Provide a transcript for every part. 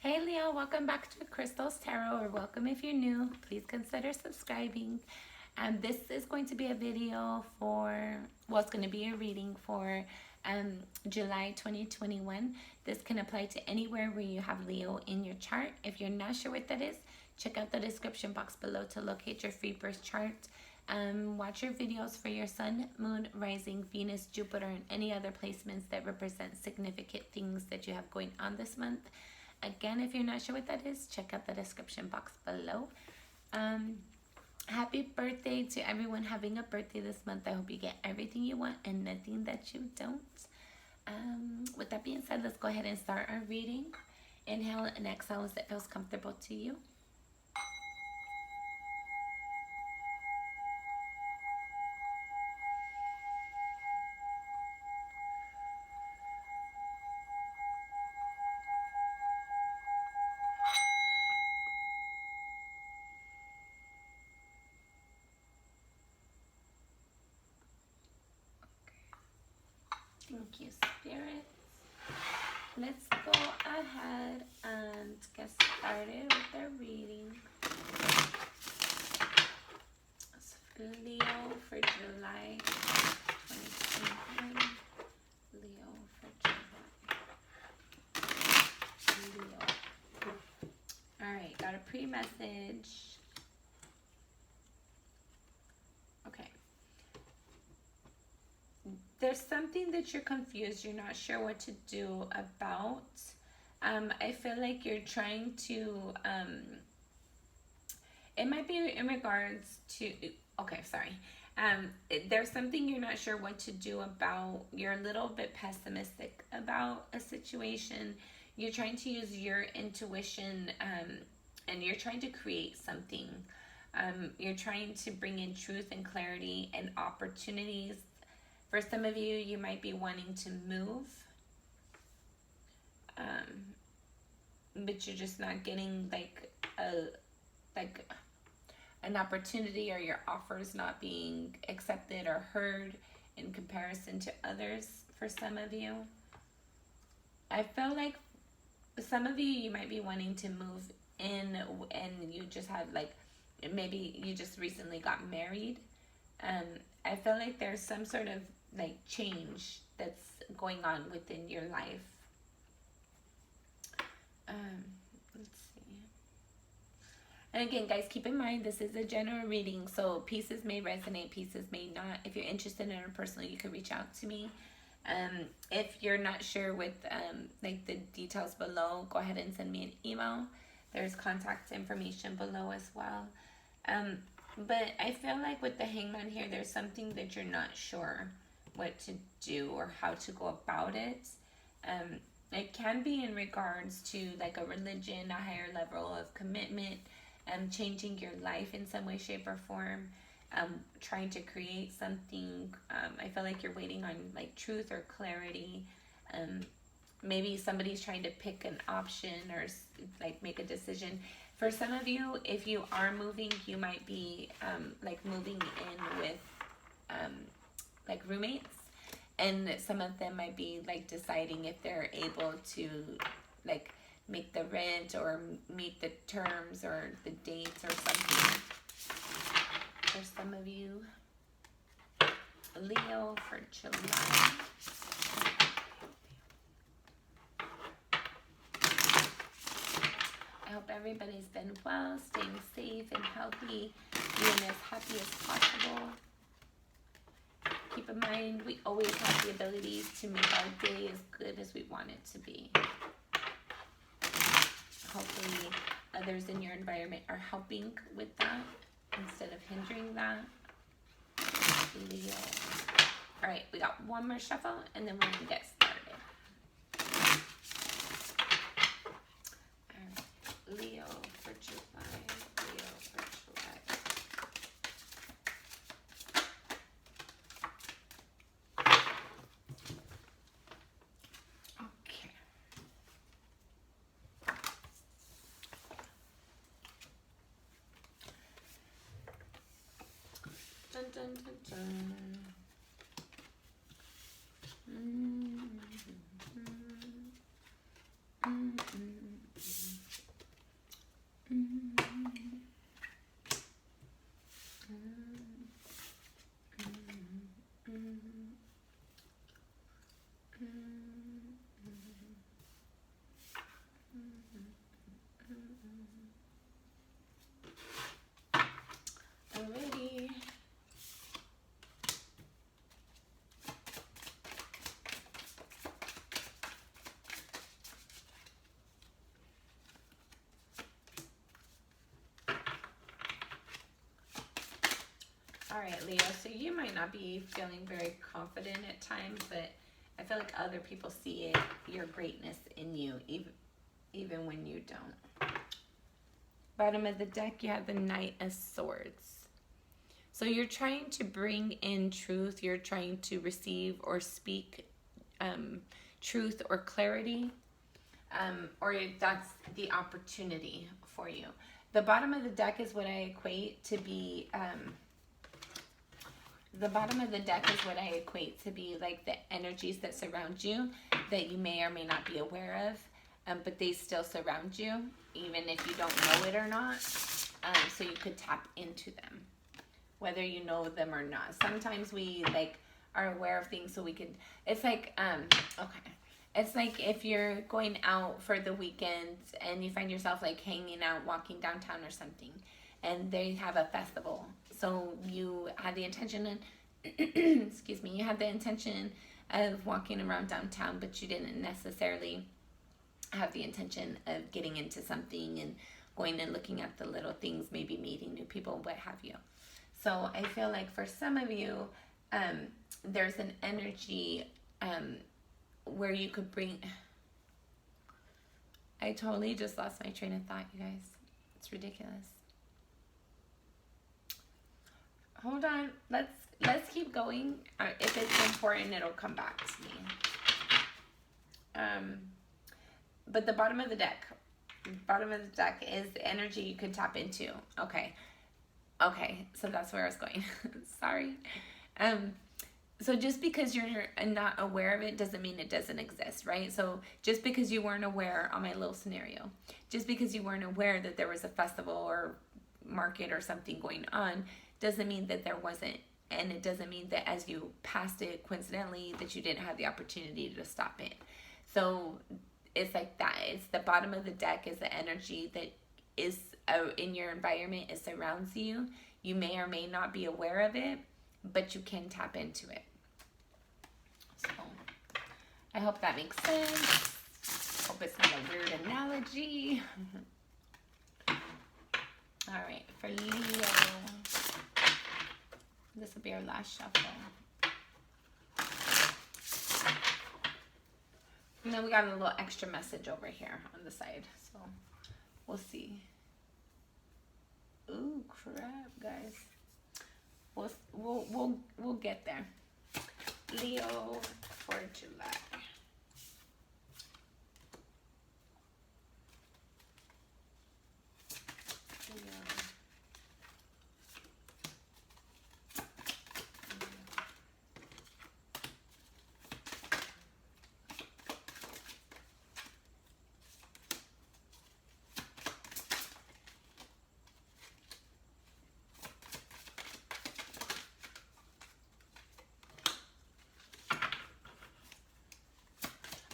Hey Leo, welcome back to Crystal's Tarot, or welcome if you're new. Please consider subscribing. And this is going to be a video for, well, it's going to be a reading for July 2021. This can apply to anywhere where you have Leo in your chart. If you're not sure what that is, check out the description box below to locate your free birth chart. Watch your videos for your sun, moon, rising, Venus, Jupiter, and any other placements that represent significant things that you have going on this month. Again, if you're not sure what that is, check out the description box below. Happy birthday to everyone having a birthday this month. I hope you get everything you want and nothing that you don't. With that being said, let's go ahead and start our reading. Inhale and exhale as it feels comfortable to you. Thank you, Spirit. Let's go ahead and get started with the reading. It's Leo for July 2021. Leo for July. Leo. Alright, got a pre-message. Okay. There's something that you're confused, you're not sure what to do about. I feel like you're trying to, it might be in regards to, okay, sorry. There's something you're not sure what to do about. You're a little bit pessimistic about a situation. You're trying to use your intuition, and you're trying to create something. You're trying to bring in truth and clarity and opportunities. For some of you, you might be wanting to move, but you're just not getting like an opportunity, or your offer is not being accepted or heard in comparison to others. For some of you, I feel like some of you might be wanting to move in, and you just have maybe you just recently got married. I feel like there's some sort of change that's going on within your life. Let's see. And again, guys, keep in mind this is a general reading, so pieces may resonate, pieces may not. If you're interested in it personally, you can reach out to me. If you're not sure with the details below, go ahead and send me an email. There's contact information below as well. But I feel like with the Hangman here, there's something that you're not sure what to do or how to go about it. It can be in regards to a religion, a higher level of commitment, changing your life in some way, shape, or form, trying to create something. I feel like you're waiting on truth or clarity. Maybe somebody's trying to pick an option or make a decision. For some of you, if you are moving, you might be moving in with roommates, and some of them might be deciding if they're able to make the rent or meet the terms or the dates or something. For some of you, Leo for July. I hope everybody's been well, staying safe and healthy, being as happy as possible. Keep in mind, we always have the ability to make our day as good as we want it to be. Hopefully, others in your environment are helping with that instead of hindering that. Leo. All right, we got one more shuffle, and then we're going to get started. All right, Leo for July. Leo for July. Okay. Dun, dun, dun, dun. Alrighty. Alright, Leo, so you might not be feeling very confident at times, but I feel like other people see it, your greatness in you, even when you don't. Bottom of the deck, you have the Knight of Swords. So you're trying to bring in truth. You're trying to receive or speak truth or clarity, or that's the opportunity for you. The bottom of the deck is what I equate to be... the bottom of the deck is what I equate to be like the energies that surround you that you may or may not be aware of, but they still surround you, even if you don't know it or not. So you could tap into them, whether you know them or not. Sometimes we like are aware of things so we could, it's like, okay. It's like if you're going out for the weekend and you find yourself like hanging out, walking downtown or something, and they have a festival. So you had the intention of, excuse me, you had the intention of walking around downtown, but you didn't necessarily have the intention of getting into something and going and looking at the little things, maybe meeting new people, what have you. So I feel like for some of you, there's an energy where you could bring... I totally just lost my train of thought, you guys. It's ridiculous. Hold on, let's keep going. If it's important, it'll come back to me. But the bottom of the deck is the energy you can tap into. Okay, so that's where I was going. Sorry. So just because you're not aware of it doesn't mean it doesn't exist, right? So just because you weren't aware on my little scenario, just because you weren't aware that there was a festival or market or something going on, doesn't mean that there wasn't, and it doesn't mean that as you passed it coincidentally that you didn't have the opportunity to stop it. So it's like that. It's the bottom of the deck is the energy that is in your environment. It surrounds you. You may or may not be aware of it, but you can tap into it. So I hope that makes sense. Hope it's not a weird analogy. All right, for Leo, this will be our last shuffle. And then we got a little extra message over here on the side, so we'll see. Ooh, crap, guys. We'll get there. Leo for July.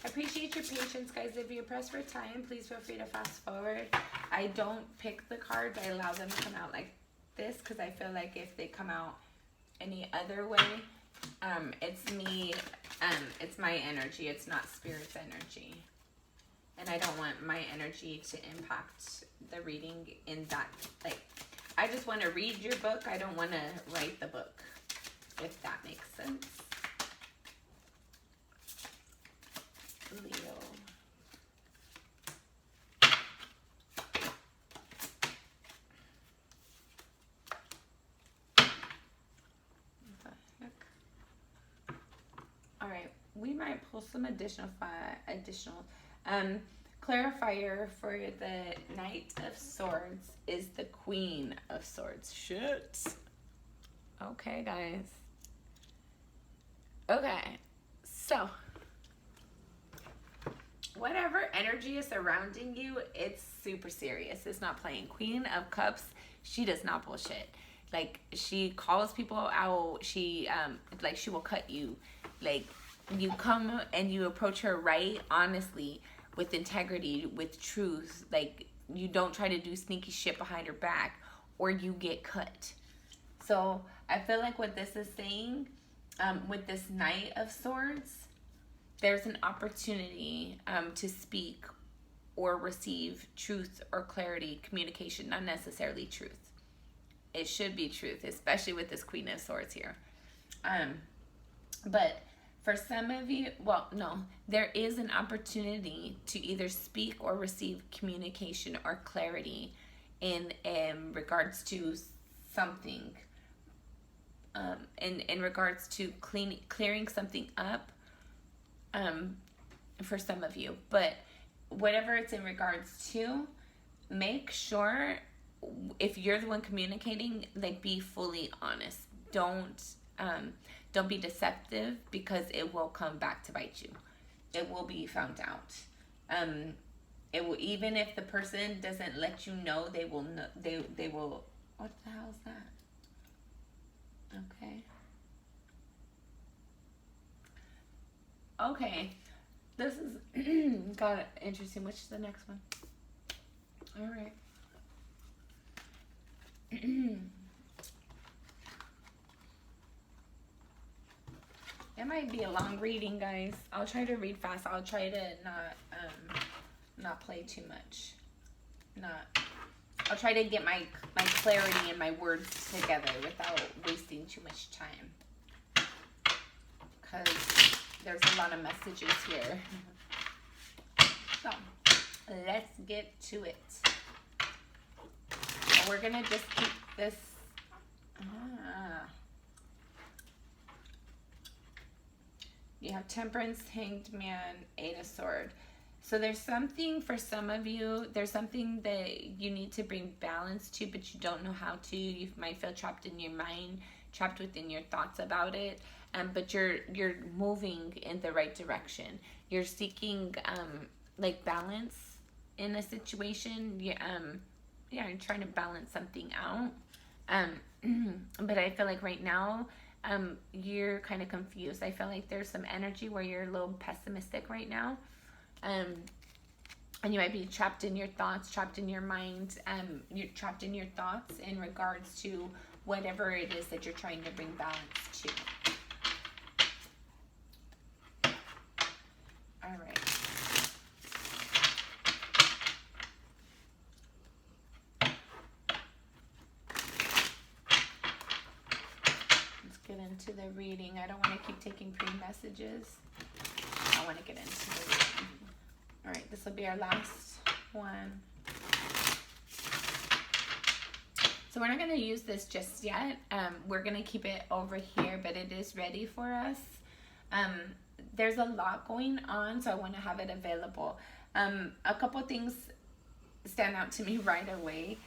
Appreciate your patience, guys. If you're pressed for time, please feel free to fast forward. I don't pick the cards. I allow them to come out like this because I feel like if they come out any other way, it's me, it's my energy. It's not Spirit's energy. And I don't want my energy to impact the reading in that, like, I just want to read your book. I don't want to write the book, if that makes sense. Leo. All right, we might pull some additional clarifier for the Knight of Swords is the Queen of Swords. Shit. Okay, guys. Okay, so whatever energy is surrounding you, it's super serious. It's not playing. Queen of Cups, she does not bullshit. Like, she calls people out. She like, she will cut you. Like, you come and you approach her right, honestly, with integrity, with truth. Like, you don't try to do sneaky shit behind her back, or you get cut. So I feel like what this is saying, with this Knight of Swords, there's an opportunity to speak or receive truth or clarity, communication, not necessarily truth. It should be truth, especially with this Queen of Swords here. But for some of you, well, no, there is an opportunity to either speak or receive communication or clarity in regards to something, in regards to clearing something up, for some of you. But whatever it's in regards to, make sure, if you're the one communicating, like, be fully honest. Don't be deceptive, because it will come back to bite you. It will be found out. It will, even if the person doesn't let you know, they will know, they will, what the hell is that? Okay, this is got interesting. Which is the next one? All right. It might be a long reading, guys. I'll try to read fast. I'll try to not play too much. I'll try to get my clarity and my words together without wasting too much time, because there's a lot of messages here. So let's get to it. We're gonna just keep this. You have Temperance, Hanged Man, Eight of Swords. So there's something, for some of you, there's something that you need to bring balance to, but you don't know how to. You might feel trapped in your mind, trapped within your thoughts about it. But you're moving in the right direction. You're seeking like balance in a situation. You're trying to balance something out. But I feel like right now, you're kind of confused. I feel like there's some energy where you're a little pessimistic right now. And you might be trapped in your thoughts, trapped in your mind. You're trapped in your thoughts in regards to whatever it is that you're trying to bring balance to. All right. Get into the reading. I don't want to keep taking pre-messages. I want to get into the reading. All right, this will be our last one. So we're not going to use this just yet. We're going to keep it over here, but it is ready for us. There's a lot going on, so I want to have it available. A couple things stand out to me right away.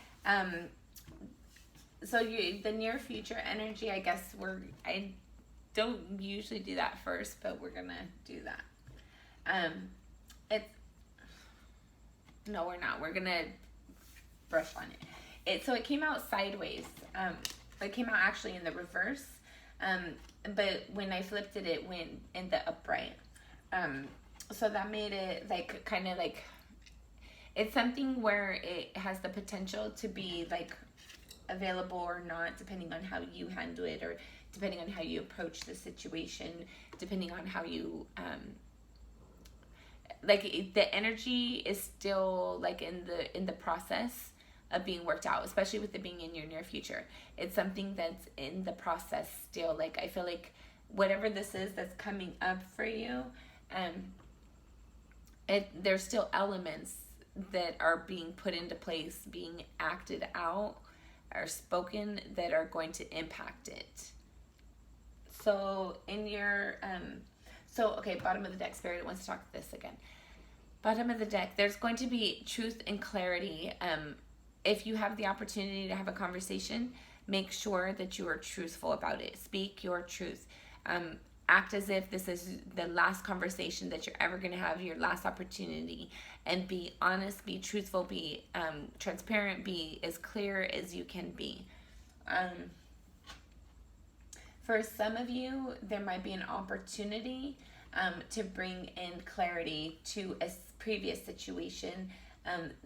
So the near future energy, I guess I don't usually do that first, but we're going to do that. No, we're not. We're going to brush on it. So it came out sideways. It came out actually in the reverse. But when I flipped it, it went in the upright. So that made it like, kind of like, it's something where it has the potential to be like available or not, depending on how you handle it, or depending on how you approach the situation, depending on how you like, the energy is still like in the process of being worked out, especially with it being in your near future. It's something that's in the process still. Like, I feel like whatever this is that's coming up for you, there's still elements that are being put into place, being acted out, are spoken, that are going to impact it. So in your okay, bottom of the deck, Spirit wants to talk this again. Bottom of the deck, there's going to be truth and clarity. If you have the opportunity to have a conversation, make sure that you are truthful about it. Speak your truth. Act as if this is the last conversation that you're ever going to have, your last opportunity, and be honest, be truthful, be transparent, be as clear as you can be. For some of you, there might be an opportunity to bring in clarity to a previous situation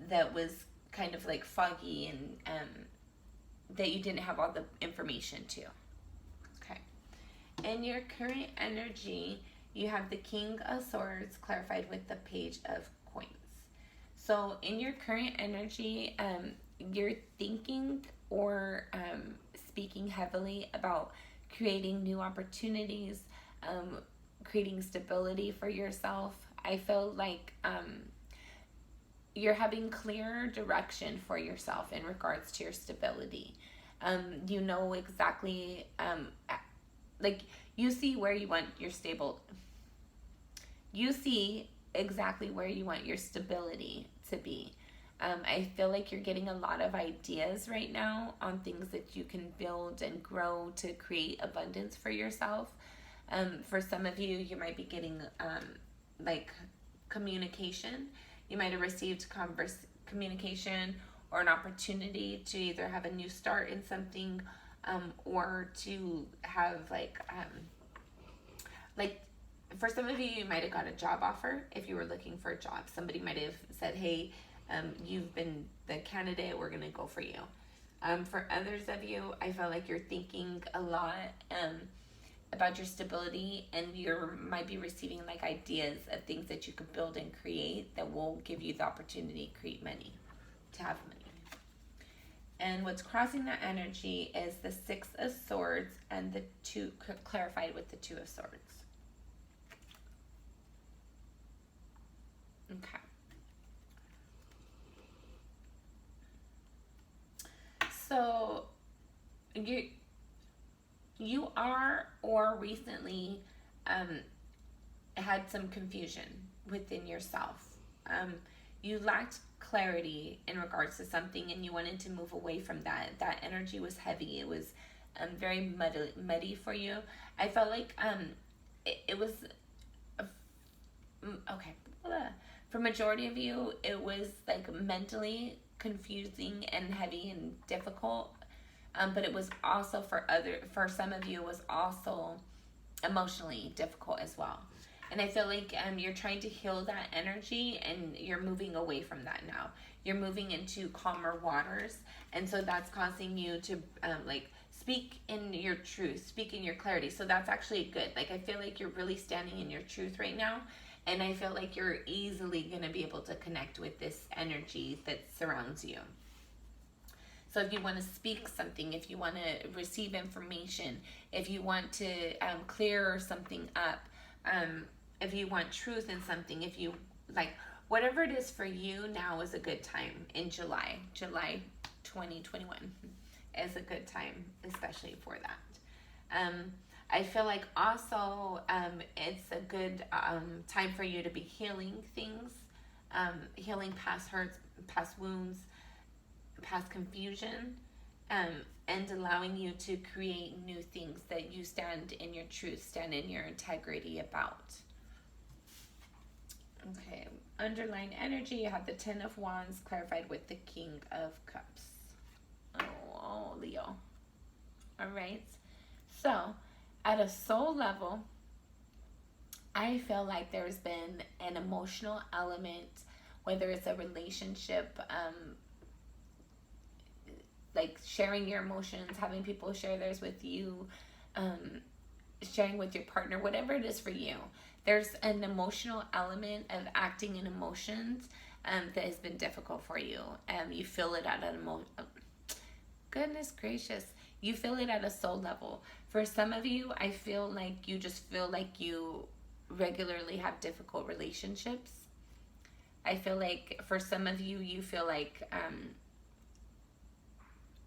that was kind of like foggy and that you didn't have all the information to. Okay. In your current energy, you have the King of Swords clarified with the Page of Coins. So in your current energy, you're thinking or speaking heavily about creating new opportunities, creating stability for yourself. I feel like you're having clear direction for yourself in regards to your stability. You know exactly, like you see where you want your stable. You see exactly where you want your stability to be. I feel like you're getting a lot of ideas right now on things that you can build and grow to create abundance for yourself. For some of you, you might be getting like communication. You might have received communication or an opportunity to either have a new start in something, or to have like for some of you, you might have got a job offer. If you were looking for a job, somebody might have said, hey, you've been the candidate, we're gonna go for you. For others of you, I feel like you're thinking a lot about your stability, and you might be receiving like ideas of things that you could build and create that will give you the opportunity to create money, to have money. And what's crossing that energy is the Six of Swords and the two, clarified with the Two of Swords. Okay. So you are or recently had some confusion within yourself. You lacked clarity in regards to something, and you wanted to move away from that. That energy was heavy. It was very muddy for you. I felt like it was okay. For majority of you, it was like mentally confusing and heavy and difficult. But it was also for some of you, it was also emotionally difficult as well. And I feel like you're trying to heal that energy, and you're moving away from that now. You're moving into calmer waters, and so that's causing you to like speak in your truth, speak in your clarity. So that's actually good. Like I feel like you're really standing in your truth right now, and I feel like you're easily going to be able to connect with this energy that surrounds you. So if you want to speak something, if you want to receive information, if you want to clear something up, if you want truth in something, if you like whatever it is for you, now is a good time in July 2021 is a good time, especially for that. I feel like also it's a good time for you to be healing things, healing past hurts, past wounds, past confusion, and allowing you to create new things that you stand in your truth, stand in your integrity about. Okay, underlying energy, you have the Ten of Wands clarified with the King of Cups. Oh, Leo. All right. So, at a soul level, I feel like there's been an emotional element, whether it's a relationship, like sharing your emotions, having people share theirs with you, sharing with your partner, whatever it is for you. There's an emotional element of acting in emotions that has been difficult for you. You feel it at an goodness gracious. You feel it at a soul level. For some of you, I feel like you just feel like you regularly have difficult relationships. I feel like for some of you, you feel like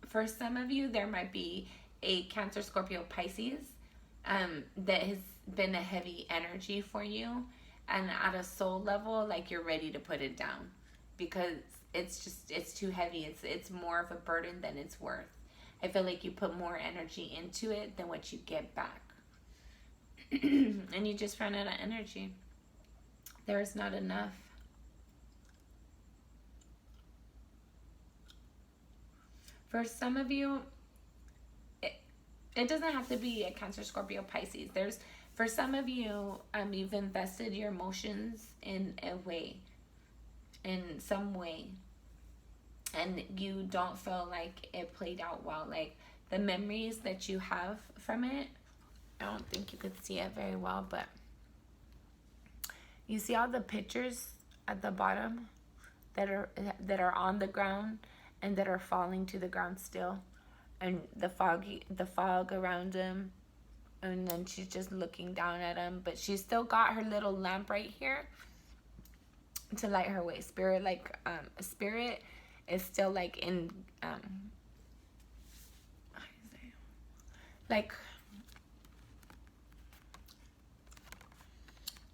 for some of you, there might be a Cancer, Scorpio, Pisces that has been a heavy energy for you. And at a soul level, like you're ready to put it down because it's too heavy. It's more of a burden than it's worth. I feel like you put more energy into it than what you get back. And you just run out of energy. There's not enough. For some of you, it doesn't have to be a Cancer, Scorpio, Pisces. For some of you, you've invested your emotions in some way. and you don't feel like it played out well. Like the memories that you have from it, I don't think you could see it very well, but you see all the pictures at the bottom that are on the ground and that are falling to the ground still, and the fog around them, and then she's just looking down at him, but she's still got her little lamp right here to light her way. Spirit, like spirit is still like in like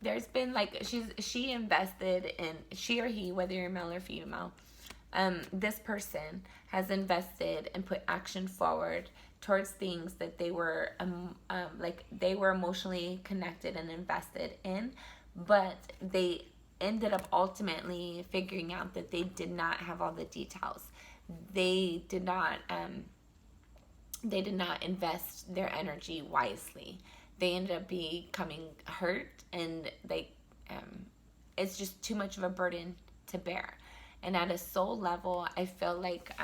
there's been like she invested in, she or he, whether you're male or female, this person has invested and put action forward towards things that they were like they were emotionally connected and invested in, but they ended up ultimately figuring out that they did not have all the details. They did not invest their energy wisely. They ended up becoming hurt, and it's just too much of a burden to bear. And at a soul level, I feel like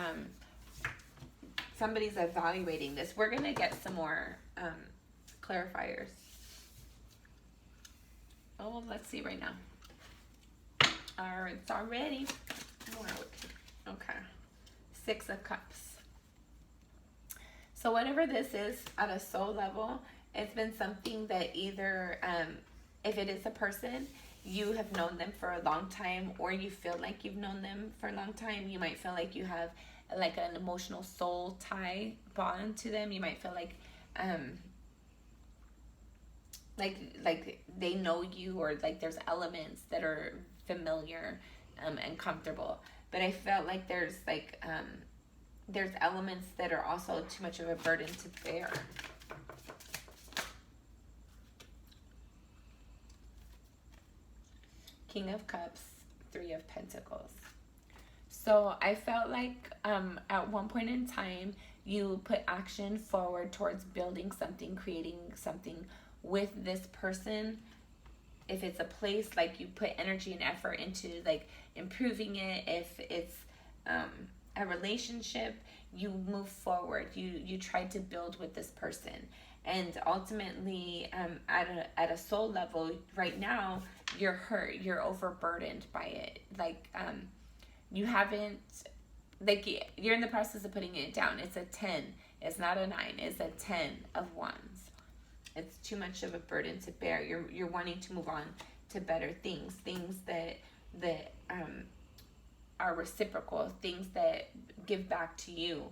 somebody's evaluating this. We're gonna get some more clarifiers. Oh, let's see right now. Alright, it's already. Okay. 6 of Cups. So whatever this is at a soul level, it's been something that either, if it is a person, you have known them for a long time, or you feel like you've known them for a long time. You might feel like you have like an emotional soul tie bond to them. You might feel like they know you, or like there's elements that are familiar and comfortable. But I felt like there's like there's elements that are also too much of a burden to bear. King of Cups, 3 of Pentacles. So I felt like at one point in time, you put action forward towards building something, creating something with this person. If it's a place, like you put energy and effort into like improving it. If it's a relationship, you move forward. You try to build with this person. And ultimately, at a soul level, right now, you're hurt. You're overburdened by it. Like, you haven't, like, you're in the process of putting it down. It's a 10. It's not a 9. It's a 10 of wands. It's too much of a burden to bear. You're wanting to move on to better things. Things that are reciprocal. Things that give back to you.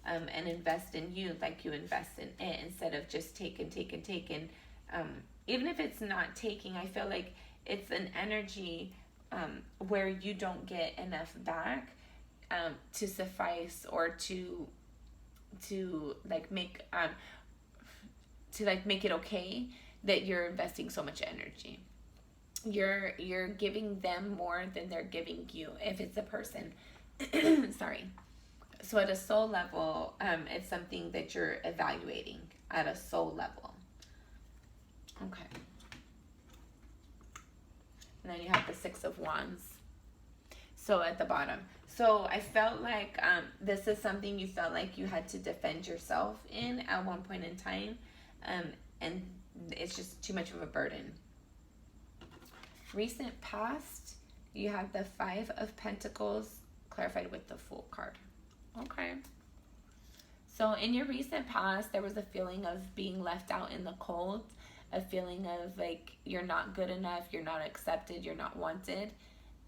And invest in you like you invest in it, instead of just taking. Even if it's not taking, I feel like it's an energy where you don't get enough back to suffice, or to like make it okay that you're investing so much energy. You're giving them more than they're giving you, if it's a person. Sorry. So at a soul level, it's something that you're evaluating at a soul level. Okay. And then you have the 6 of Wands. So at the bottom. So I felt like this is something you felt like you had to defend yourself in at one point in time. And it's just too much of a burden. Recent past, you have the 5 of Pentacles clarified with the Fool card. Okay. So in your recent past, there was a feeling of being left out in the cold, a feeling of like you're not good enough, you're not accepted, you're not wanted.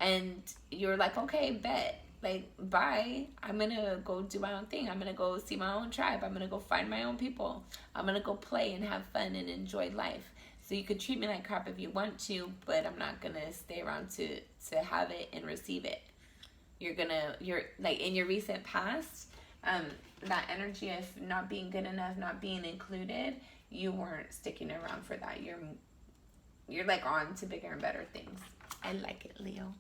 And you're like, okay, bet. Like, bye. I'm going to go do my own thing. I'm going to go see my own tribe. I'm going to go find my own people. I'm going to go play and have fun and enjoy life. So you could treat me like crap if you want to, but I'm not going to stay around to have it and receive it. You're like in your recent past, that energy of not being good enough, not being included, you weren't sticking around for that. You're like on to bigger and better things. I like it, Leo.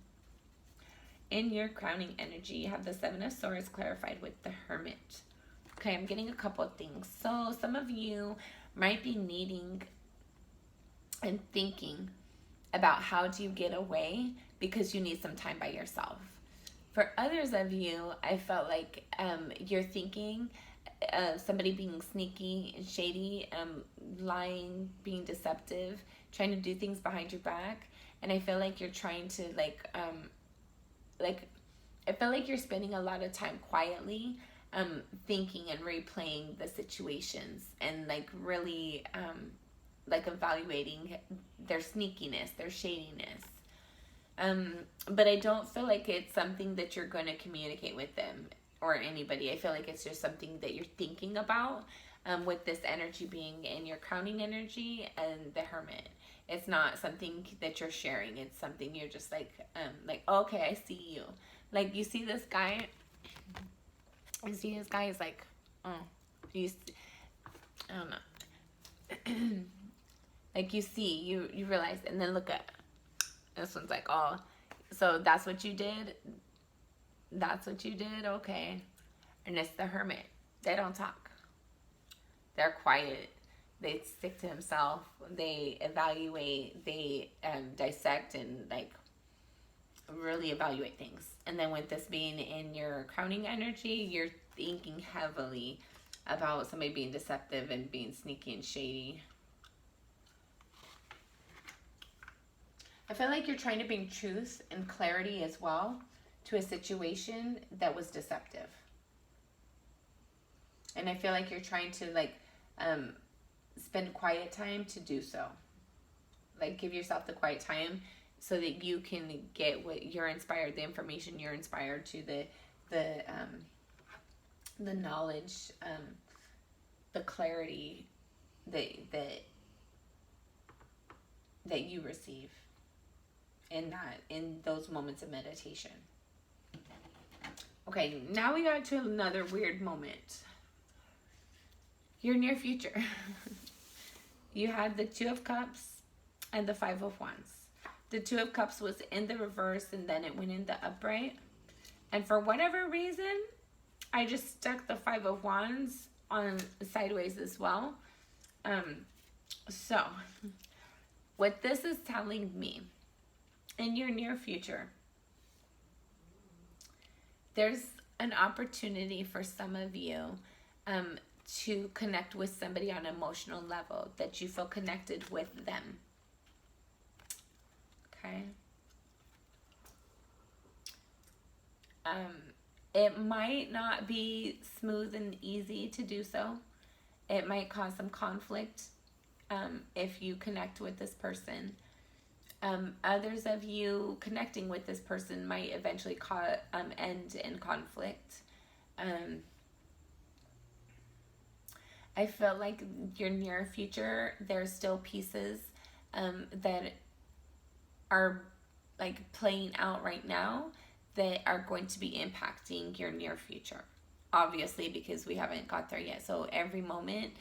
In your crowning energy, you have the 7 of Swords clarified with the Hermit. Okay, I'm getting a couple of things. So some of you might be needing and thinking about how do you get away because you need some time by yourself. For others of you, I felt like you're thinking somebody being sneaky and shady, lying, being deceptive, trying to do things behind your back. And I feel like you're trying to I feel like you're spending a lot of time quietly thinking and replaying the situations and like really like evaluating their sneakiness, their shadiness. But I don't feel like it's something that you're going to communicate with them or anybody. I feel like it's just something that you're thinking about with this energy being in your crowning energy and the Hermit. It's not something that you're sharing. It's something you're just like, okay, I see you. Like, you see this guy. You see this guy is like, I don't know. Like, you realize, and then look at, this one's like, oh, so that's what you did? That's what you did? Okay. And it's the Hermit. They don't talk. They're quiet. They stick to himself. They evaluate. They dissect and like really evaluate things. And then with this being in your crowning energy, you're thinking heavily about somebody being deceptive and being sneaky and shady. I feel like you're trying to bring truth and clarity as well to a situation that was deceptive. And I feel like you're trying to like spend quiet time to do so. Like, give yourself the quiet time so that you can get what you're inspired, the information you're inspired to, the knowledge, the clarity that you receive in those moments of meditation. Okay, now we got to another weird moment. Your near future. You had the Two of Cups and the Five of Wands. The Two of Cups was in the reverse and then it went in the upright. And for whatever reason, I just stuck the Five of Wands on sideways as well. So, what this is telling me, in your near future, there's an opportunity for some of you to connect with somebody on an emotional level, that you feel connected with them. Okay? It might not be smooth and easy to do so. It might cause some conflict if you connect with this person. Others of you connecting with this person might eventually end in conflict. I feel like your near future, there's still pieces that are like playing out right now that are going to be impacting your near future. Obviously, because we haven't got there yet. So every moment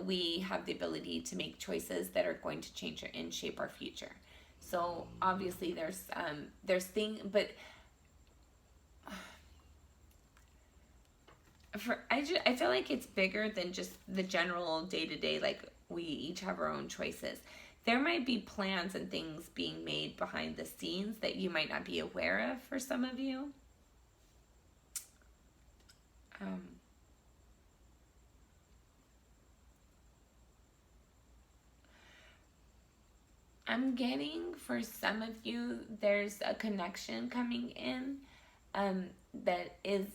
we have the ability to make choices that are going to change and shape our future. So obviously there's things, but I feel like it's bigger than just the general day-to-day, like we each have our own choices. There might be plans and things being made behind the scenes that you might not be aware of for some of you. I'm getting, for some of you, there's a connection coming in that is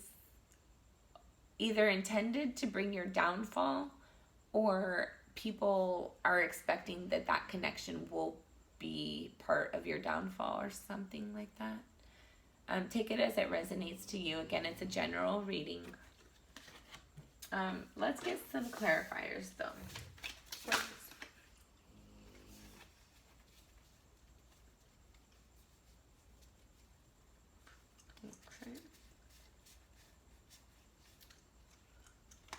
either intended to bring your downfall, or people are expecting that connection will be part of your downfall or something like that. Take it as it resonates to you. Again, it's a general reading. Let's get some clarifiers though.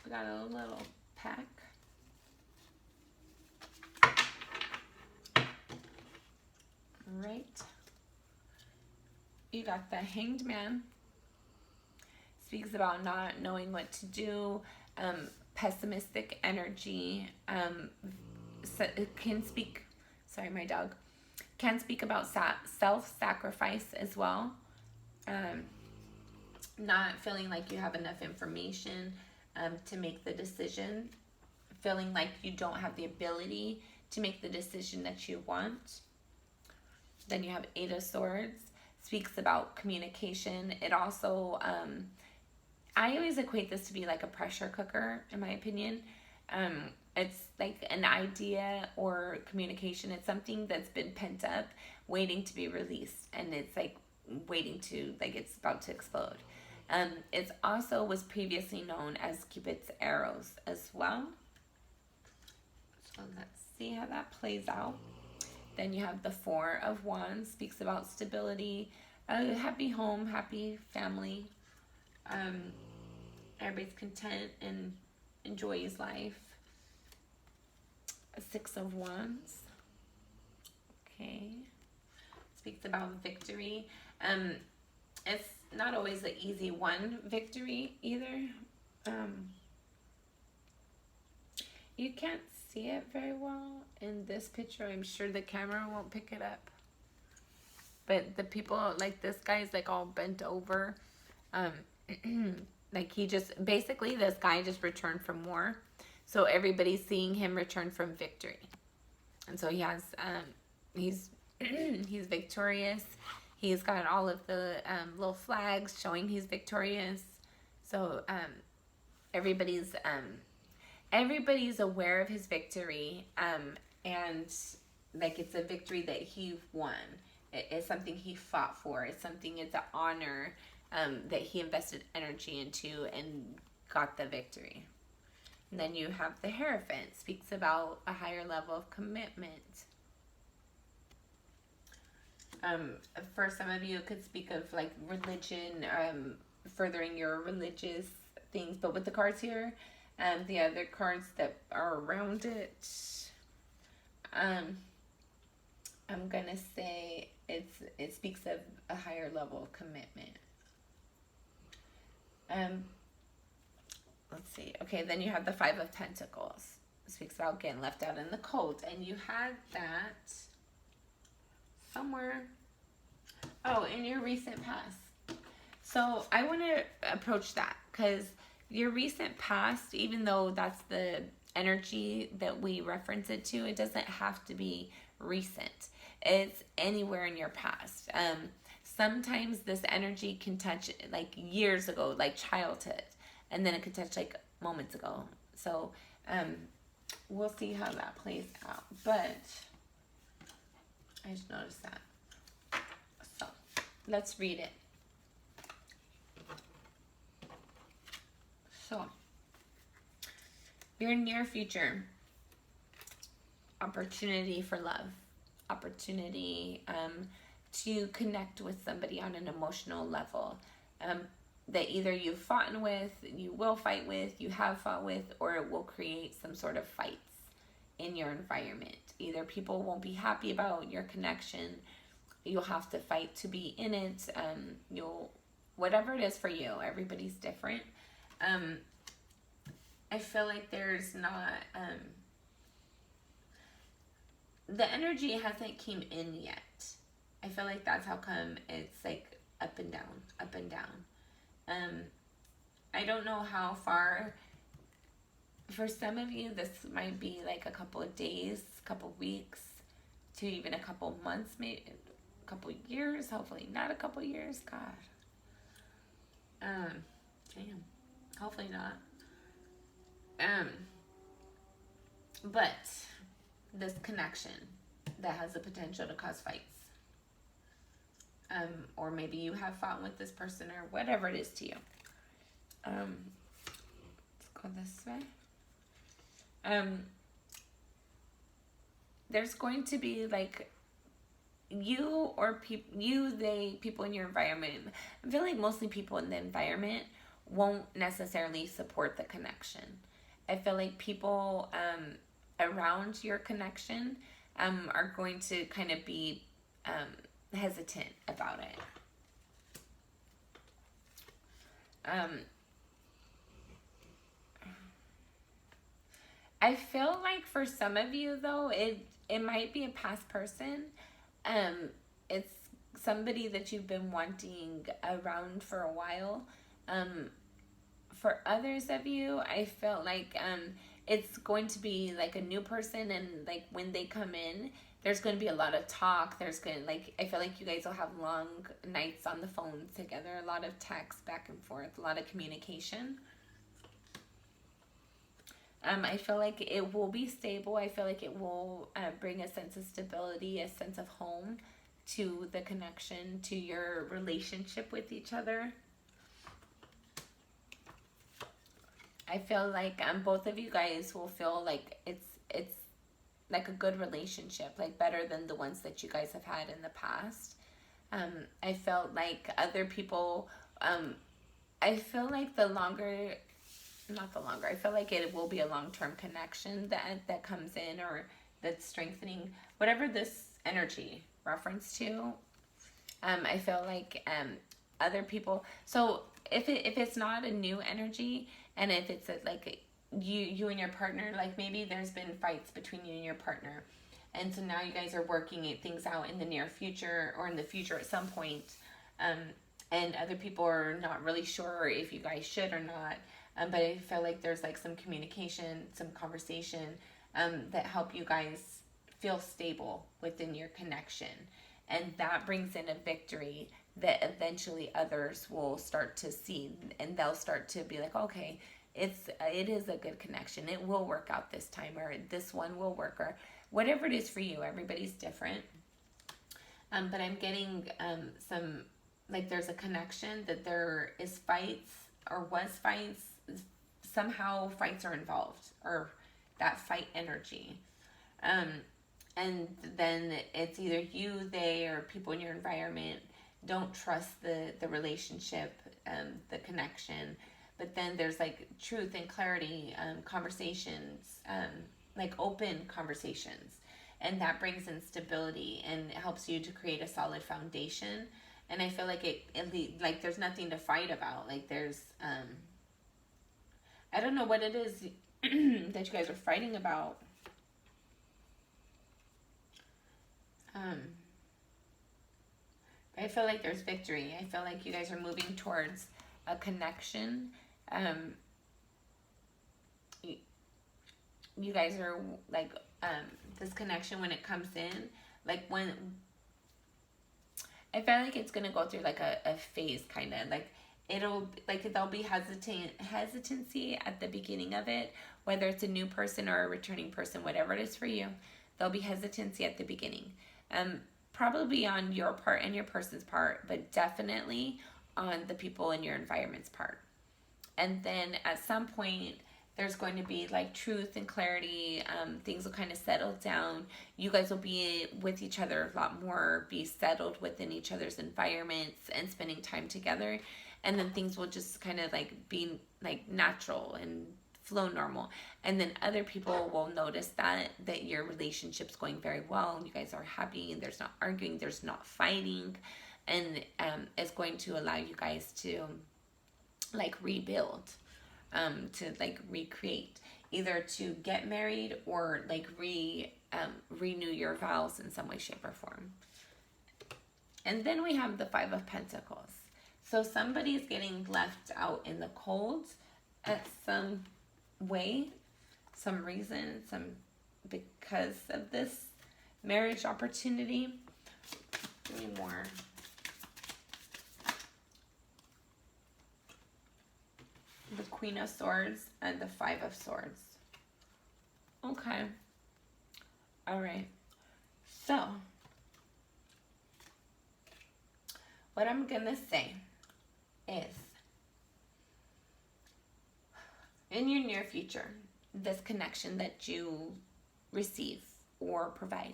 We got a little pack. Right. You got the Hanged Man. Speaks about not knowing what to do. Pessimistic energy. Can speak, sorry, my dog. Can speak about self-sacrifice as well. not feeling like you have enough information to make the decision, feeling like you don't have the ability to make the decision that you want. Then you have Eight of Swords, speaks about communication. It also, I always equate this to be like a pressure cooker, in my opinion. It's like an idea or communication. It's something that's been pent up, waiting to be released, and it's like waiting to, like, it's about to explode. It also was previously known as Cupid's arrows as well. So let's see how that plays out. Then you have the Four of Wands, speaks about stability, a happy home, happy family. Everybody's content and enjoys life. A Six of Wands. Okay. Speaks about victory. It's not always an easy one victory either. You can't see it very well in this picture. I'm sure the camera won't pick it up. But the people, like this guy's like all bent over. Like he just, basically this guy just returned from war. So everybody's seeing him return from victory. And so he has, he's victorious. He's got all of the little flags showing he's victorious. So everybody's aware of his victory, and like it's a victory that he won. It's something he fought for. It's an honor that he invested energy into and got the victory. And then you have the Hierophant, speaks about a higher level of commitment. For some of you, it could speak of like religion, furthering your religious things. But with the cards here, the other cards that are around it, I'm gonna say it speaks of a higher level of commitment. Let's see. Okay, then you have the Five of Pentacles. It speaks about getting left out in the cold, and you had that somewhere. Oh, in your recent past. So I want to approach that, because your recent past, even though that's the energy that we reference it to, it doesn't have to be recent. It's anywhere in your past. Sometimes this energy can touch like years ago, like childhood, and then it could touch like moments ago. So we'll see how that plays out. But I just noticed that. So let's read it. So, your near future, opportunity for love, opportunity to connect with somebody on an emotional level that either you've fought with, you will fight with, you have fought with, or it will create some sort of fights in your environment. Either people won't be happy about your connection, you'll have to fight to be in it, whatever it is for you, everybody's different. I feel like there's not, the energy hasn't came in yet. I feel like that's how come it's like up and down, up and down. I don't know how far, for some of you, this might be like a couple of days, a couple of weeks, to even a couple of months, maybe a couple of years, hopefully not a couple of years, God. Damn. Hopefully not. But this connection that has the potential to cause fights. Or maybe you have fought with this person or whatever it is to you. Let's go this way. There's going to be like you or people in your environment. I feel like mostly people in the environment won't necessarily support the connection. I feel like people around your connection are going to kind of be hesitant about it. I feel like for some of you though, it might be a past person. It's somebody that you've been wanting around for a while. For others of you, I felt like it's going to be like a new person, and like when they come in, there's going to be a lot of talk. There's going to, like, I feel like you guys will have long nights on the phone together, a lot of text back and forth, a lot of communication. I feel like it will be stable. I feel like it will bring a sense of stability, a sense of home to the connection, to your relationship with each other. I feel like both of you guys will feel like it's like a good relationship, like better than the ones that you guys have had in the past. I felt like other people, I feel like I feel like it will be a long-term connection that comes in, or that's strengthening, whatever this energy reference to. I feel like other people, so if it's not a new energy, and if it's like you and your partner, like maybe there's been fights between you and your partner, and so now you guys are working things out in the near future, or in the future at some point, and other people are not really sure if you guys should or not, but I feel like there's like some communication, some conversation that help you guys feel stable within your connection, and that brings in a victory that eventually others will start to see, and they'll start to be like, okay, it is a good connection, it will work out this time, or this one will work, or whatever it is for you. Everybody's different, but I'm getting some, like, there's a connection that there is fights, or was fights, somehow fights are involved, or that fight energy, and then it's either you, they, or people in your environment don't trust the relationship, the connection. But then there's like truth and clarity, conversations, like open conversations, and that brings in stability, and it helps you to create a solid foundation. And I feel like like there's nothing to fight about. Like there's I don't know what it is that you guys are fighting about. I feel like there's victory. I feel like you guys are moving towards a connection. You guys are like, this connection, when it comes in, like when, I feel like it's going to go through like a phase, kind of like there'll be hesitancy at the beginning of it, whether it's a new person or a returning person, whatever it is for you, there'll be hesitancy at the beginning. Probably on your part and your person's part, but definitely on the people in your environment's part. And then at some point, there's going to be like truth and clarity. Things will kind of settle down. You guys will be with each other a lot more, be settled within each other's environments and spending time together. And then things will just kind of like be like natural and flow normal. And then other people will notice that your relationship's going very well, and you guys are happy, and there's not arguing, there's not fighting, and it's going to allow you guys to like rebuild, to like recreate, either to get married or like renew your vows in some way, shape, or form. And then we have the Five of Pentacles. So somebody's getting left out in the cold at some way, some reason, because of this marriage opportunity. Give me more. The Queen of Swords and the Five of Swords. Okay. All right. So, what I'm going to say is, in your near future, this connection that you receive or provide,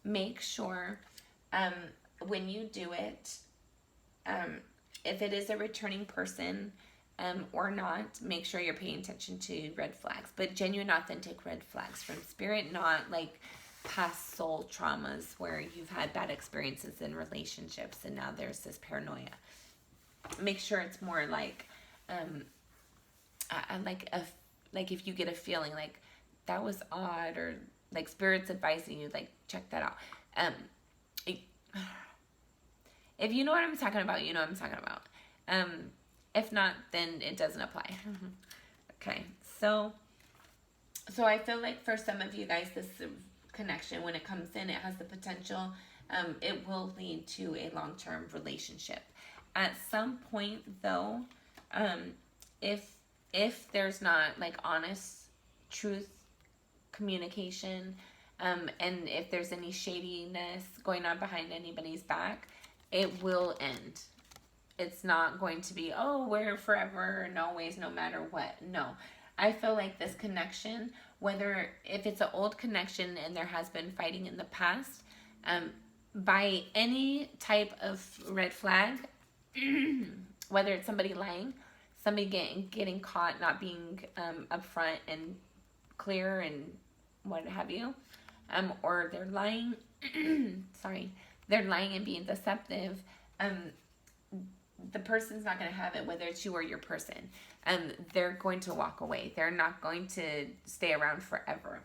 make sure when you do it, if it is a returning person or not, make sure you're paying attention to red flags, but genuine, authentic red flags from spirit, not like past soul traumas where you've had bad experiences in relationships and now there's this paranoia. Make sure it's more like like if you get a feeling like that was odd, or like spirit's advising you, like check that out. If you know what I'm talking about, you know what I'm talking about. If not, then it doesn't apply. Okay, so I feel like for some of you guys, this connection, when it comes in, it has the potential, it will lead to a long-term relationship. At some point, though, if there's not like honest truth communication, and if there's any shadiness going on behind anybody's back, it will end. It's not going to be, oh, we're forever and always, no matter what. No. I feel like this connection, whether if it's an old connection and there has been fighting in the past, by any type of red flag, whether it's somebody lying, somebody getting caught not being upfront and clear and what have you, or they're lying, they're lying and being deceptive, the person's not going to have it, whether it's you or your person. They're going to walk away. They're not going to stay around forever.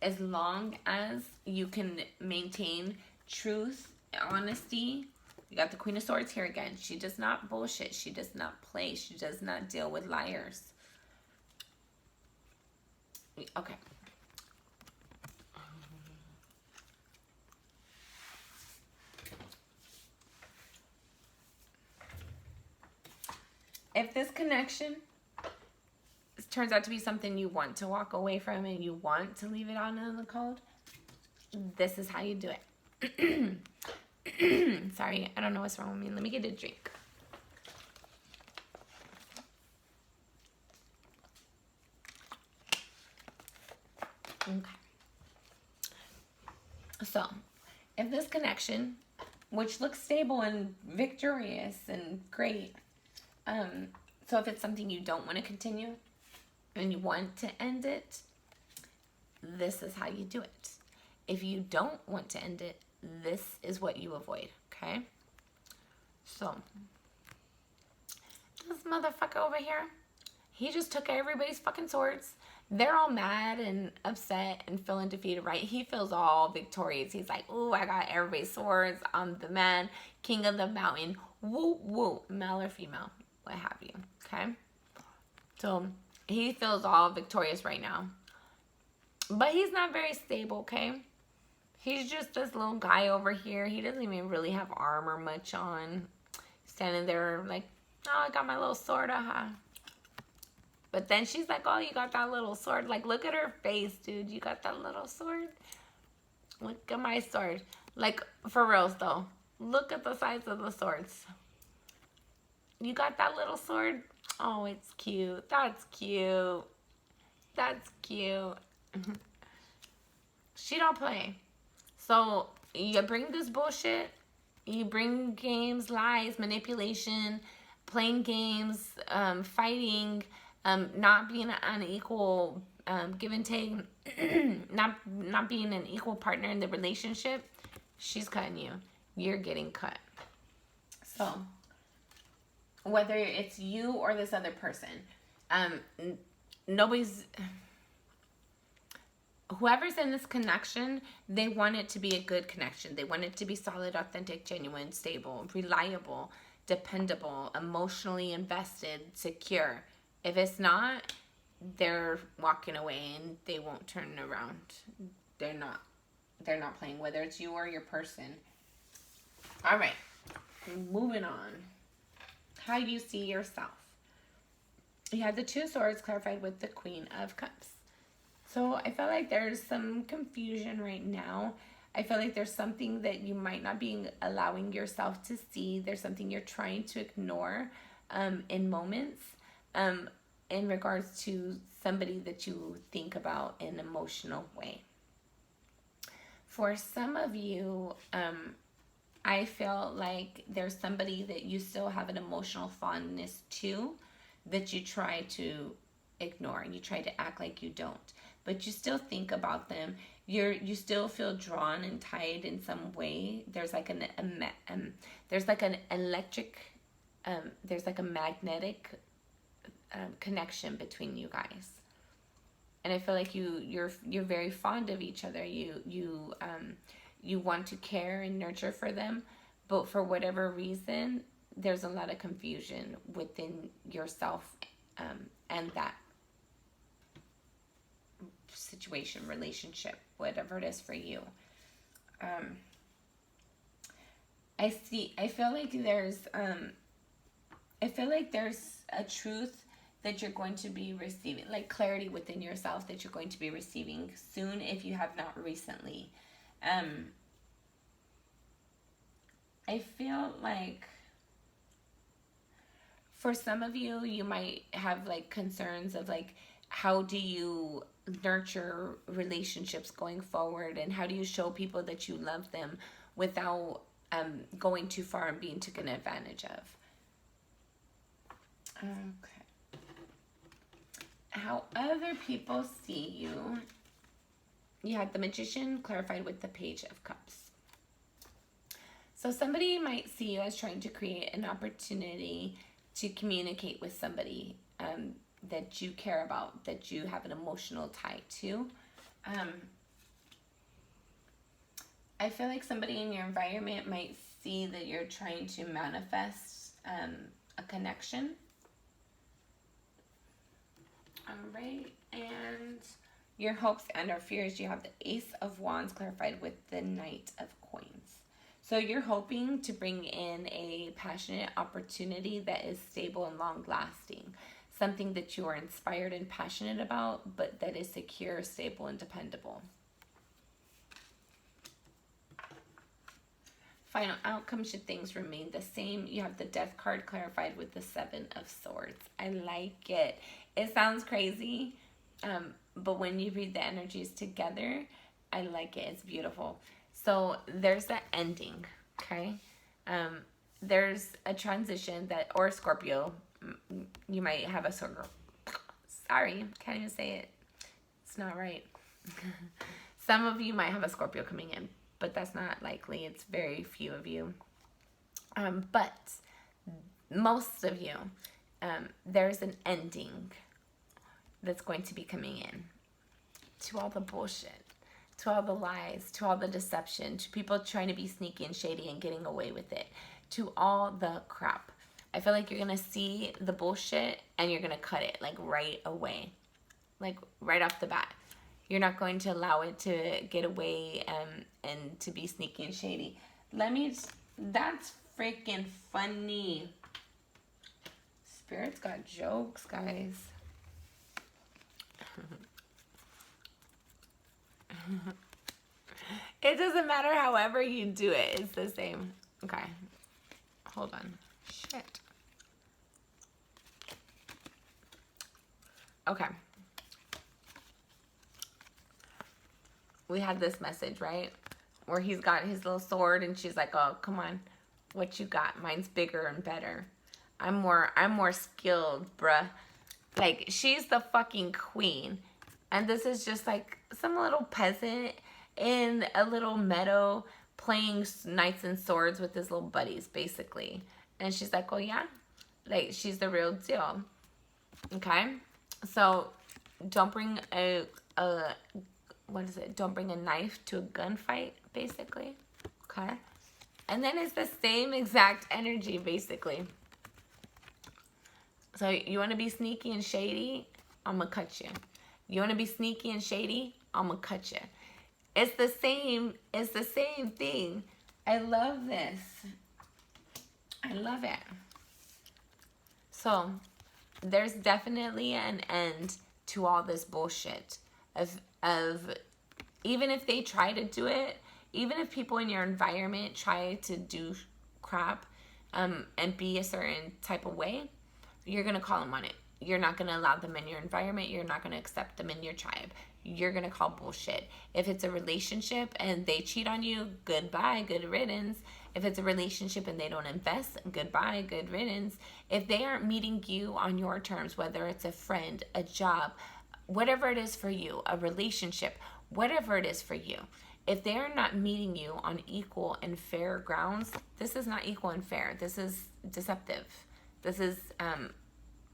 As long as you can maintain truth, honesty. You got the Queen of Swords here again. She does not bullshit. She does not play. She does not deal with liars. Okay. If this connection turns out to be something you want to walk away from and you want to leave it on in the cold, this is how you do it. Sorry, I don't know what's wrong with me. Let me get a drink. Okay. So, if this connection, which looks stable and victorious and great, so if it's something you don't want to continue and you want to end it, this is how you do it. If you don't want to end it, this is what you avoid, okay? So, this motherfucker over here, he just took everybody's fucking swords. They're all mad and upset and feeling defeated, right? He feels all victorious. He's like, ooh, I got everybody's swords. I'm the man, king of the mountain. Woo, woo, male or female, what have you, okay? So, he feels all victorious right now. But he's not very stable, okay? He's just this little guy over here. He doesn't even really have armor much on. Standing there like, oh, I got my little sword, But then she's like, oh, you got that little sword. Like, look at her face, dude. You got that little sword? Look at my sword. Like, for reals, though. Look at the size of the swords. You got that little sword? Oh, it's cute. That's cute. That's cute. She don't play. So, you bring this bullshit. You bring games, lies, manipulation, playing games, fighting, not being an equal give and take, not being an equal partner in the relationship. She's cutting you. You're getting cut. So, whether it's you or this other person, whoever's in this connection, they want it to be a good connection. They want it to be solid, authentic, genuine, stable, reliable, dependable, emotionally invested, secure. If it's not, they're walking away and they won't turn around. They're not playing, whether it's you or your person. All right, moving on. How you see yourself. You have the Two of Swords clarified with the Queen of Cups. So I feel like there's some confusion right now. I feel like there's something that you might not be allowing yourself to see. There's something you're trying to ignore in moments in regards to somebody that you think about in an emotional way. For some of you, I feel like there's somebody that you still have an emotional fondness to that you try to ignore. You try to act like you don't. But you still think about them. You still feel drawn and tied in some way. There's like an electric, there's like a magnetic connection between you guys. And I feel like you're very fond of each other. You want to care and nurture for them, but for whatever reason, there's a lot of confusion within yourself and that situation, relationship, whatever it is for you. I feel like there's a truth that you're going to be receiving, like clarity within yourself that you're going to be receiving soon if you have not recently. I feel like for some of you, you might have like concerns of like, how do you nurture relationships going forward, and how do you show people that you love them without going too far and being taken advantage of. Okay. How other people see you. You had the Magician clarified with the Page of Cups. So somebody might see you as trying to create an opportunity to communicate with somebody that you care about, that you have an emotional tie to. I feel like somebody in your environment might see that you're trying to manifest a connection. All right, and your hopes and or fears, you have the Ace of Wands clarified with the Knight of Coins. So you're hoping to bring in a passionate opportunity that is stable and long-lasting. Something that you are inspired and passionate about, but that is secure, stable, and dependable. Final outcome, should things remain the same, you have the Death card clarified with the Seven of Swords. I like it. It sounds crazy, but when you read the energies together, I like it. It's beautiful. So there's that ending, okay? There's a transition that, or Scorpio, you might have a Scorpio. Sorry, can't even say it. It's not right. Some of you might have a Scorpio coming in, but that's not likely. It's very few of you. But most of you, there's an ending that's going to be coming in to all the bullshit, to all the lies, to all the deception, to people trying to be sneaky and shady and getting away with it, to all the crap. I feel like you're going to see the bullshit and you're going to cut it like right away, like right off the bat. You're not going to allow it to get away and to be sneaky and shady. That's freaking funny. Spirit's got jokes, guys. It doesn't matter however you do it. It's the same. Okay. Hold on. Shit. Okay. We had this message, right? Where he's got his little sword and she's like, oh, come on. What you got? Mine's bigger and better. I'm more skilled, bruh. Like, she's the fucking queen. And this is just like some little peasant in a little meadow playing knights and swords with his little buddies, basically. And she's like, oh, yeah? Like, she's the real deal. Okay? So, don't bring don't bring a knife to a gunfight, basically. Okay? And then it's the same exact energy, basically. So, you want to be sneaky and shady? I'm going to cut you. You want to be sneaky and shady? I'm going to cut you. It's the same thing. I love this. I love it. So, there's definitely an end to all this bullshit of even if they try to do it, even if people in your environment try to do crap and be a certain type of way, you're going to call them on it. You're not going to allow them in your environment. You're not going to accept them in your tribe. You're going to call bullshit. If it's a relationship and they cheat on you, goodbye, good riddance. If it's a relationship and they don't invest, goodbye, good riddance. If they aren't meeting you on your terms, whether it's a friend, a job, whatever it is for you, a relationship, whatever it is for you, if they're not meeting you on equal and fair grounds, this is not equal and fair. This is deceptive. This is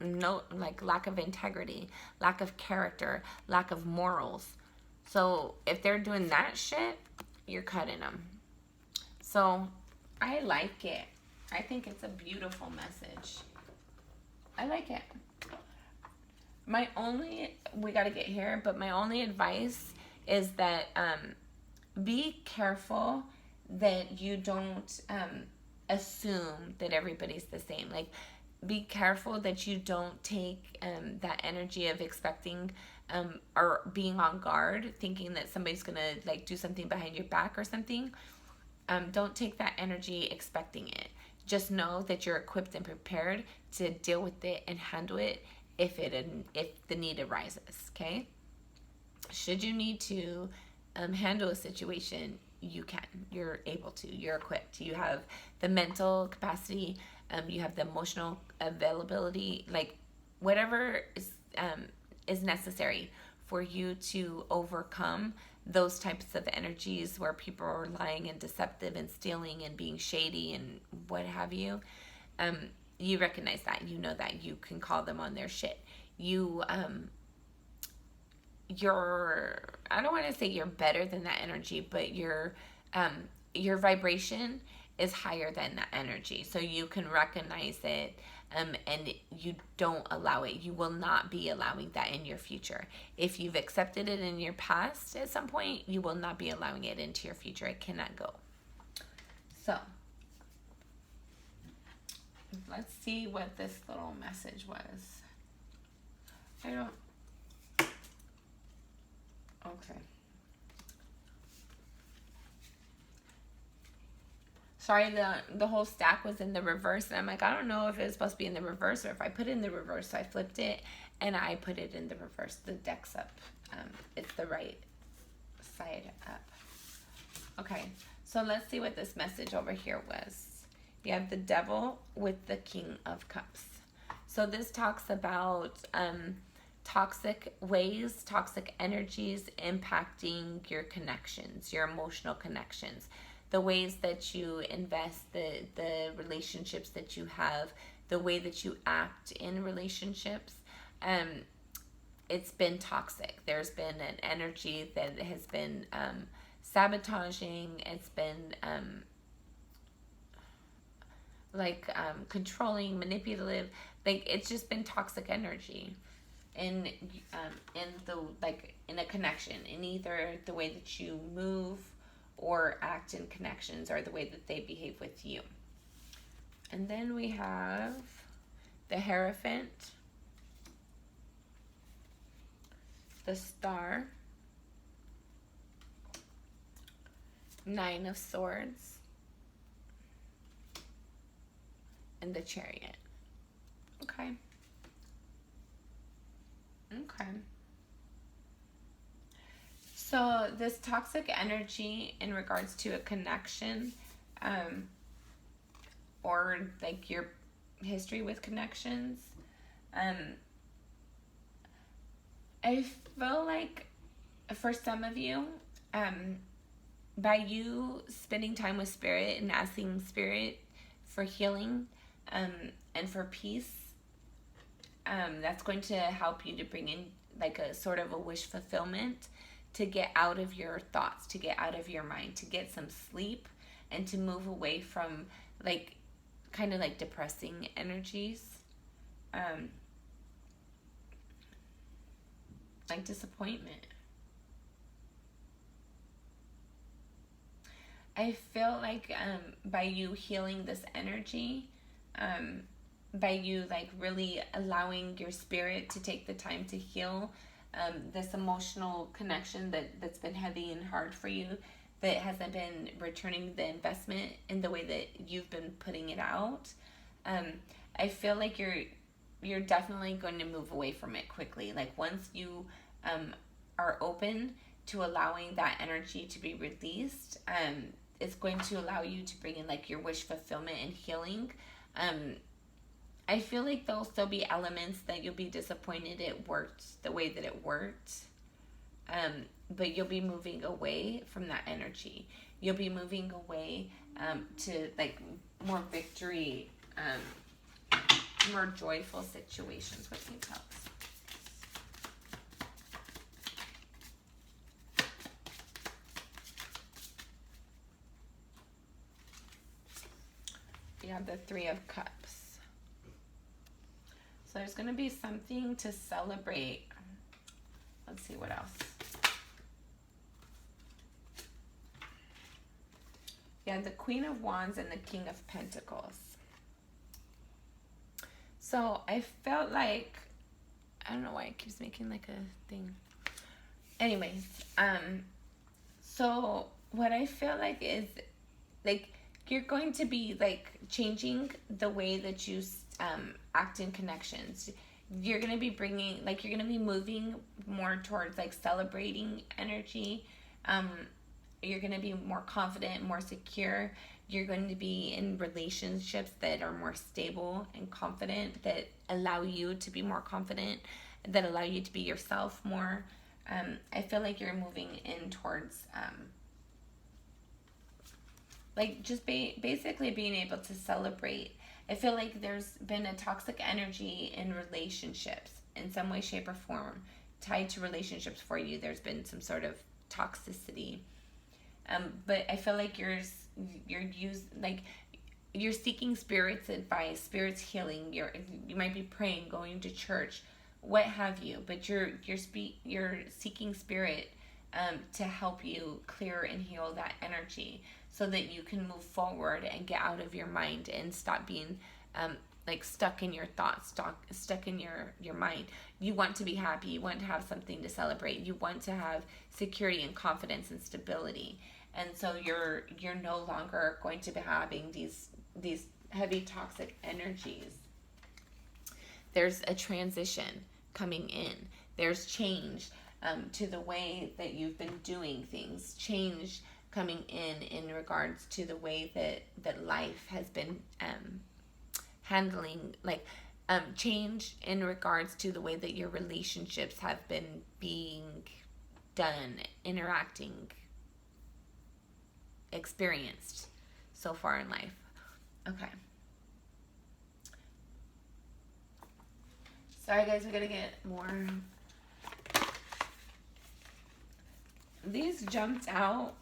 no, like, lack of integrity, lack of character, lack of morals. So if they're doing that shit, you're cutting them. So I like it. I think it's a beautiful message. I like it. We got to get here, but my only advice is that be careful that you don't assume that everybody's the same. Like, be careful that you don't take that energy of expecting or being on guard, thinking that somebody's going to like do something behind your back or something. Don't take that energy expecting it. Just know that you're equipped and prepared to deal with it and handle it if the need arises, okay? Should you need to handle a situation, you can. You're able to. You're equipped. You have the mental capacity. You have the emotional availability. Like, whatever is necessary for you to overcome those types of energies where people are lying and deceptive and stealing and being shady and what have you. You recognize that. You know that. You can call them on their shit. Your I don't want to say you're better than that energy, but your vibration is higher than that energy. So you can recognize it, and you don't allow it. You will not be allowing that in your future. If you've accepted it in your past at some point, you will not be allowing it into your future. It cannot go. So let's see what this little message was. Okay. Sorry, the whole stack was in the reverse, and I'm like, I don't know if it was supposed to be in the reverse or if I put it in the reverse. So I flipped it, and I put it in the reverse. The deck's up. It's the right side up. Okay, so let's see what this message over here was. You have the Devil with the King of Cups. So this talks about toxic ways, toxic energies impacting your connections, your emotional connections, the ways that you invest, the relationships that you have, the way that you act in relationships. It's been toxic. There's been an energy that has been sabotaging. It's been controlling, manipulative. Like, it's just been toxic energy in a connection, in either the way that you move or act in connections or the way that they behave with you. And then we have the Hierophant, the Star, Nine of Swords, and the Chariot. Okay. So this toxic energy in regards to a connection, or like your history with connections, I feel like for some of you, by you spending time with Spirit and asking Spirit for healing and for peace, that's going to help you to bring in like a sort of a wish fulfillment, to get out of your thoughts, to get out of your mind, to get some sleep, and to move away from like kind of like depressing energies, like disappointment. I feel like by you healing this energy, by you like really allowing your spirit to take the time to heal this emotional connection that's been heavy and hard for you, that hasn't been returning the investment in the way that you've been putting it out, I feel like you're definitely going to move away from it quickly. Like, once you are open to allowing that energy to be released, it's going to allow you to bring in like your wish fulfillment and healing. I feel like there'll still be elements that you'll be disappointed it worked the way that it worked. But you'll be moving away from that energy. You'll be moving away to like more victory, more joyful situations with these helps. have the Three of Cups. So there's going to be something to celebrate. Let's see what else. Yeah, the Queen of Wands and the King of Pentacles. So I felt like, I don't know why it keeps making like a thing. Anyways, so what I feel like is like you're going to be like changing the way that you act in connections. You're going to be bringing, like, you're going to be moving more towards like celebrating energy. You're going to be more confident, more secure. You're going to be in relationships that are more stable and confident, that allow you to be more confident, that allow you to be yourself more. I feel like you're moving in towards like just basically being able to celebrate. I feel like there's been a toxic energy in relationships in some way, shape, or form tied to relationships for you. There's been some sort of toxicity. But I feel like you're seeking spirits advice, spirits healing. You might be praying, going to church, what have you. But you're seeking spirit to help you clear and heal that energy, so that you can move forward and get out of your mind and stop being like stuck in your thoughts, stuck in your mind. You want to be happy. You want to have something to celebrate. You want to have security and confidence and stability. And so you're no longer going to be having these heavy toxic energies. There's a transition coming in. There's change to the way that you've been doing things. Change coming in regards to the way that life has been handling, like change in regards to the way that your relationships have been being done, interacting, experienced so far in life. Okay. Sorry guys, we're gonna get more. These jumped out.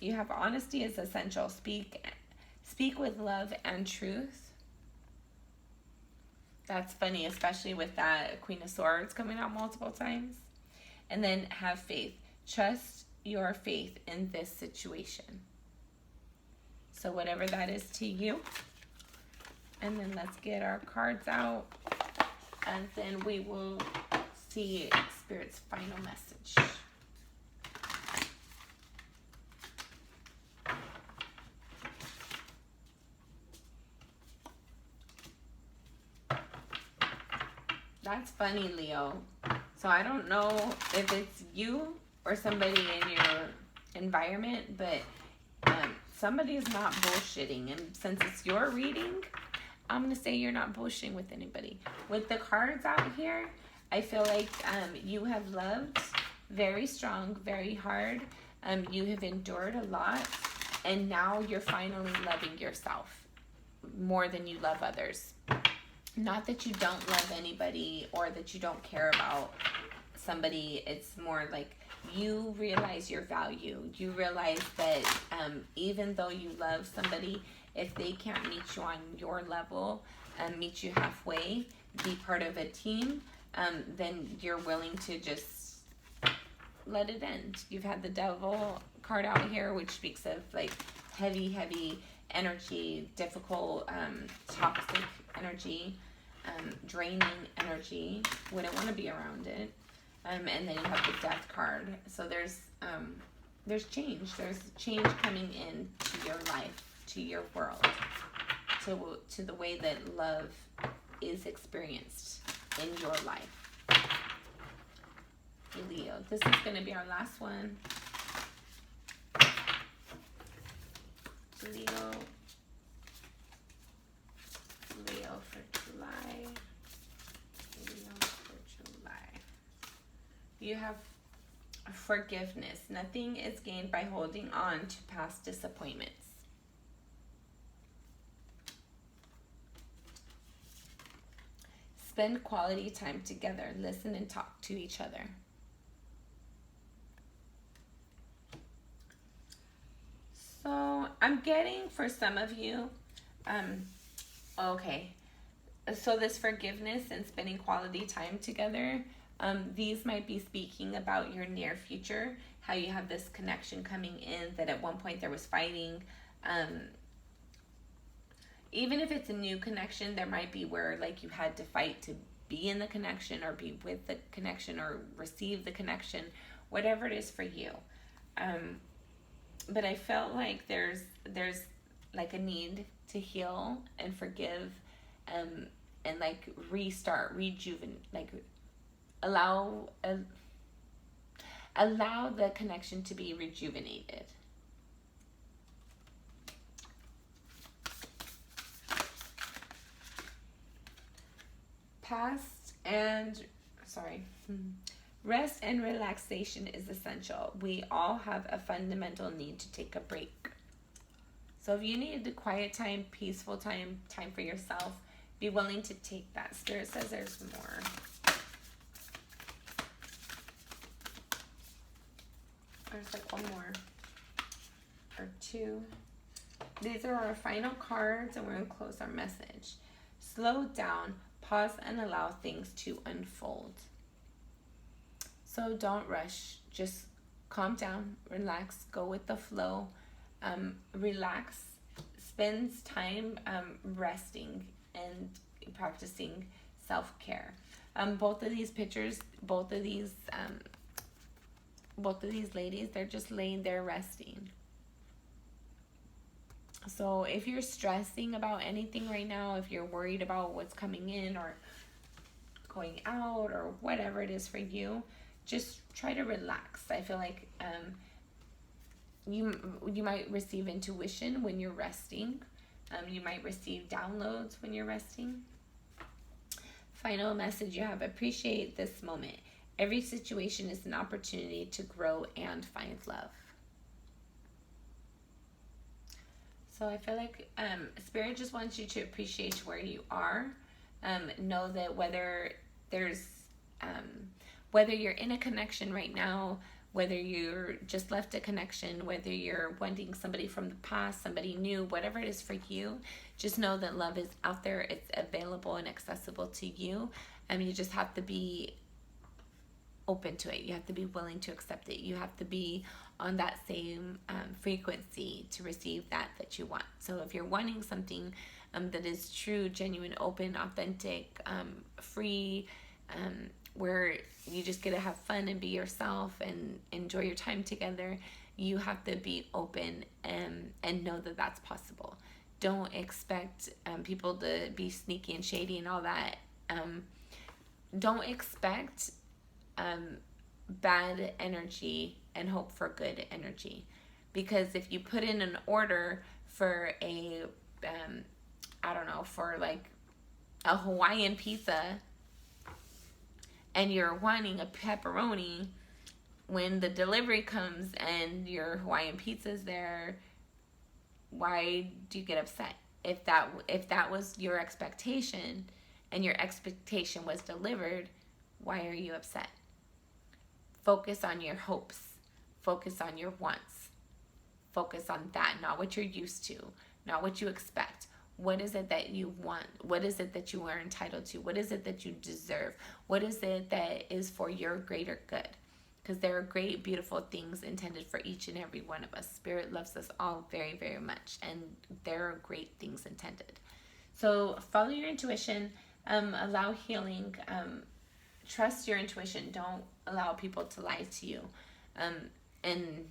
You have honesty is essential. Speak with love and truth. That's funny, especially with that Queen of Swords coming out multiple times. And then have faith. Trust your faith in this situation. So whatever that is to you. And then let's get our cards out. And then we will see Spirit's final message. That's funny, Leo. So I don't know if it's you or somebody in your environment, but somebody is not bullshitting. And since it's your reading, I'm going to say you're not bullshitting with anybody. With the cards out here, I feel like you have loved very strong, very hard. You have endured a lot. And now you're finally loving yourself more than you love others. Not that you don't love anybody or that you don't care about somebody. It's more like you realize your value. You realize that even though you love somebody, if they can't meet you on your level, meet you halfway, be part of a team, then you're willing to just let it end. You've had the Devil card out here, which speaks of like heavy energy, difficult, toxic energy, draining energy. Wouldn't want to be around it. And then you have the Death card. So there's change. There's change coming in to your life, to your world, to the way that love is experienced in your life. Leo, this is going to be our last one. Leo for July. Leo for July. You have forgiveness. Nothing is gained by holding on to past disappointments. Spend quality time together. Listen and talk to each other. So I'm getting, for some of you, Okay. So this forgiveness and spending quality time together, these might be speaking about your near future, how you have this connection coming in, that at one point there was fighting. Even if it's a new connection, there might be where like you had to fight to be in the connection or be with the connection or receive the connection, whatever it is for you. But I felt like there's like a need to heal and forgive, and like restart, rejuvenate, like allow the connection to be rejuvenated. Rest and relaxation is essential. We all have a fundamental need to take a break. So if you need the quiet time, peaceful time, time for yourself, be willing to take that. Spirit says there's more. There's like one more or two. These are our final cards, and we're going to close our message. Slow down, pause, and allow things to unfold. So don't rush. Just calm down, relax, go with the flow. Relax, spends time resting and practicing self-care. Both of these pictures, both of these ladies, they're just laying there resting. So if you're stressing about anything right now, if you're worried about what's coming in or going out or whatever it is for you, just try to relax. I feel like you might receive intuition when you're resting. You might receive downloads when you're resting. Final message you have: appreciate this moment. Every situation is an opportunity to grow and find love. So I feel like Spirit just wants you to appreciate where you are. Know that whether you're in a connection right now, whether you're just left a connection, whether you're wanting somebody from the past, somebody new, whatever it is for you, just know that love is out there. It's available and accessible to you. You just have to be open to it. You have to be willing to accept it. You have to be on that same frequency to receive that you want. So if you're wanting something that is true, genuine, open, authentic, free, where you just get to have fun and be yourself and enjoy your time together, you have to be open and know that that's possible. Don't expect people to be sneaky and shady and all that. Don't expect bad energy and hope for good energy, because if you put in an order for a for like a Hawaiian pizza and you're wanting a pepperoni, when the delivery comes and your Hawaiian pizza's there, why do you get upset? If that was your expectation and your expectation was delivered, why are you upset? Focus on your hopes. Focus on your wants. Focus on that, not what you're used to, not what you expect. What is it that you want? What is it that you are entitled to? What is it that you deserve? What is it that is for your greater good? Because there are great, beautiful things intended for each and every one of us. Spirit loves us all very, very much, and there are great things intended. So follow your intuition, allow healing, trust your intuition. Don't allow people to lie to you. And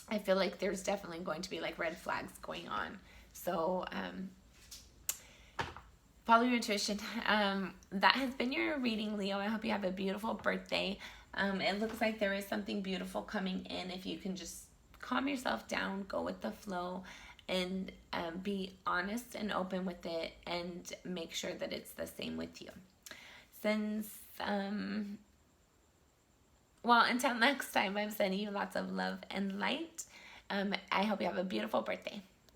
I feel like there's definitely going to be like red flags going on. So follow your intuition. That has been your reading, Leo. I hope you have a beautiful birthday. It looks like there is something beautiful coming in. If you can just calm yourself down, go with the flow, and be honest and open with it, and make sure that it's the same with you. Until next time, I'm sending you lots of love and light. I hope you have a beautiful birthday.